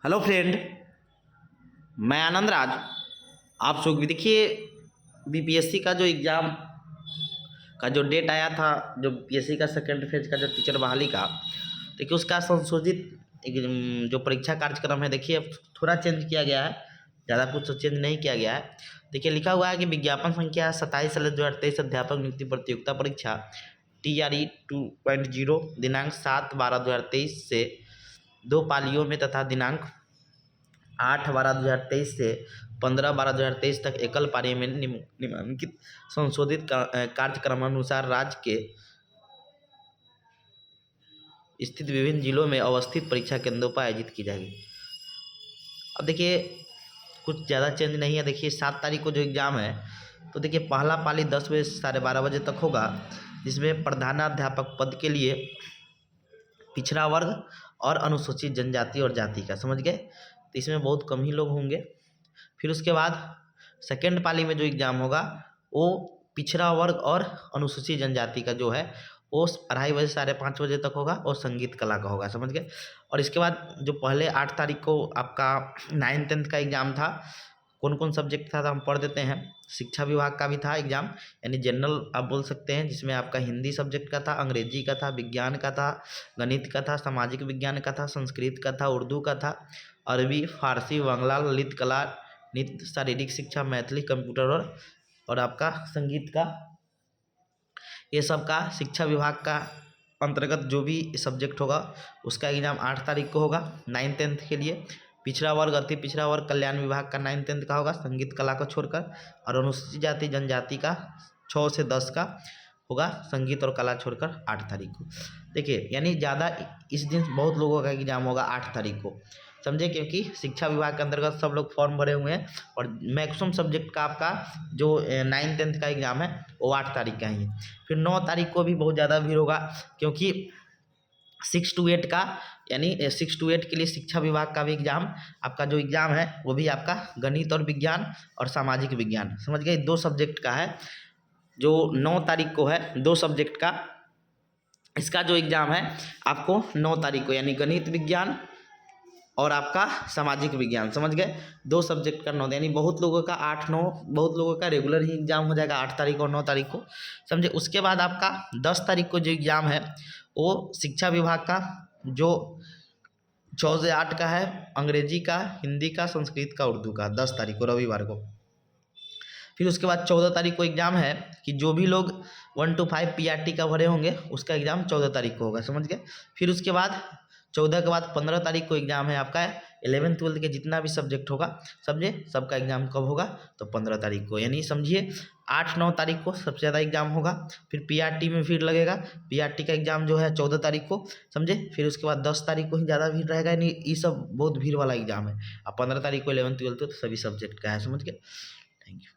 Hello friend, मैं आनंद राज। आप सब भी देखिए, बीपीएससी का जो एग्ज़ाम का जो डेट आया था, जो बीपीएससी का सेकेंड फेज का जो टीचर बहाली का, देखिए उसका संशोधित जो परीक्षा कार्यक्रम है, देखिए अब थोड़ा चेंज किया गया है, ज़्यादा कुछ तो चेंज नहीं किया गया है। देखिए लिखा हुआ है कि विज्ञापन संख्या 27/2023 अध्यापक नियुक्ति प्रतियोगिता परीक्षा TRE 2.0 दिनांक 7/12/2023 से 2 पालियों में तथा दिनांक 8/12/2023 से 15/12/2023 तक एकल पारी में निम्नलिखित संशोधित कार्यक्रमानुसार राज्य के स्थित विभिन्न जिलों में अवस्थित परीक्षा केंद्रों पर आयोजित की जाएगी। अब देखिए कुछ ज़्यादा चेंज नहीं है। देखिए 7 तारीख को जो एग्ज़ाम है, तो देखिए पहला पाली 10 बजे से 12:30 बजे तक होगा, जिसमें प्रधानाध्यापक पद के लिए पिछड़ा वर्ग और अनुसूचित जनजाति और जाति का, समझ गए, तो इसमें बहुत कम ही लोग होंगे। फिर उसके बाद सेकेंड पाली में जो एग्ज़ाम होगा वो पिछड़ा वर्ग और अनुसूचित जनजाति का जो है वो 2:30 बजे से 5:30 बजे तक होगा और संगीत कला का होगा, समझ गए। और इसके बाद जो पहले 8 तारीख को आपका 9th-10th का एग्ज़ाम था, कौन कौन सब्जेक्ट था तो हम पढ़ देते हैं। शिक्षा विभाग का भी था एग्ज़ाम, यानी जनरल आप बोल सकते हैं, जिसमें आपका हिंदी सब्जेक्ट का था, अंग्रेजी का था, विज्ञान का था, गणित का था, सामाजिक विज्ञान का था, संस्कृत का था, उर्दू का था, अरबी, फारसी, बांग्ला, ललित कला, नित्य, शारीरिक शिक्षा, मैथिली, कंप्यूटर और आपका संगीत का, ये सब का शिक्षा विभाग का अंतर्गत जो भी सब्जेक्ट होगा उसका एग्ज़ाम 8 तारीख को होगा 9th-10th के लिए। पिछड़ा वर्ग, अति पिछड़ा वर्ग कल्याण विभाग का 9th-10th का होगा संगीत कला को छोड़कर, और अनुसूचित जाति जनजाति का 6 से 10 का होगा संगीत और कला छोड़कर 8 तारीख को। देखिए यानी ज़्यादा इस दिन बहुत लोगों का एग्ज़ाम होगा 8 तारीख को, समझे, क्योंकि शिक्षा विभाग के अंतर्गत सब लोग फॉर्म भरे हुए हैं और मैक्सिमम सब्जेक्ट का आपका जो 9th-10th का एग्ज़ाम है वो 8 तारीख का ही है। फिर 9 तारीख को भी बहुत ज़्यादा भीड़ होगा, क्योंकि 6 to 8 का, यानी 6 to 8 के लिए शिक्षा विभाग का भी एग्ज़ाम, आपका जो एग्ज़ाम है वो भी आपका गणित और विज्ञान और सामाजिक विज्ञान, समझ गए, 2 सब्जेक्ट का है, जो 9 तारीख को है, 2 सब्जेक्ट का। इसका जो एग्ज़ाम है आपको 9 तारीख को, यानी गणित विज्ञान और आपका सामाजिक विज्ञान, समझ गए, 2 सब्जेक्ट का 9, यानी बहुत लोगों का 8-9, बहुत लोगों का रेगुलर ही एग्ज़ाम हो जाएगा 8 तारीख और 9 तारीख को, समझे। उसके बाद आपका 10 तारीख को जो एग्ज़ाम है वो शिक्षा विभाग का जो 6 से 8 का है, अंग्रेजी का, हिंदी का, संस्कृत का, उर्दू का, 10 तारीख को रविवार को। फिर उसके बाद 14 तारीख को एग्ज़ाम है कि जो भी लोग 1 to 5 PRT का भरे होंगे उसका एग्ज़ाम 14 तारीख को होगा, समझ गए। फिर उसके बाद 14 के बाद 15 तारीख को एग्ज़ाम है आपका 11th-12th के जितना भी सब्जेक्ट होगा, समझे, सबका एग्ज़ाम कब होगा तो 15 तारीख को, यानी समझिए 8-9 तारीख को सबसे ज़्यादा एग्ज़ाम होगा। फिर PRT में भीड़ लगेगा, PRT का एग्ज़ाम जो है 14 तारीख को, समझे। फिर उसके बाद 10 तारीख को ही ज़्यादा भीड़ रहेगा, यानी ये सब बहुत भीड़ वाला एग्ज़ाम है। अब 15 तारीख को 11th-12th तो सभी सब्जेक्ट का है, समझ गए। Thank you.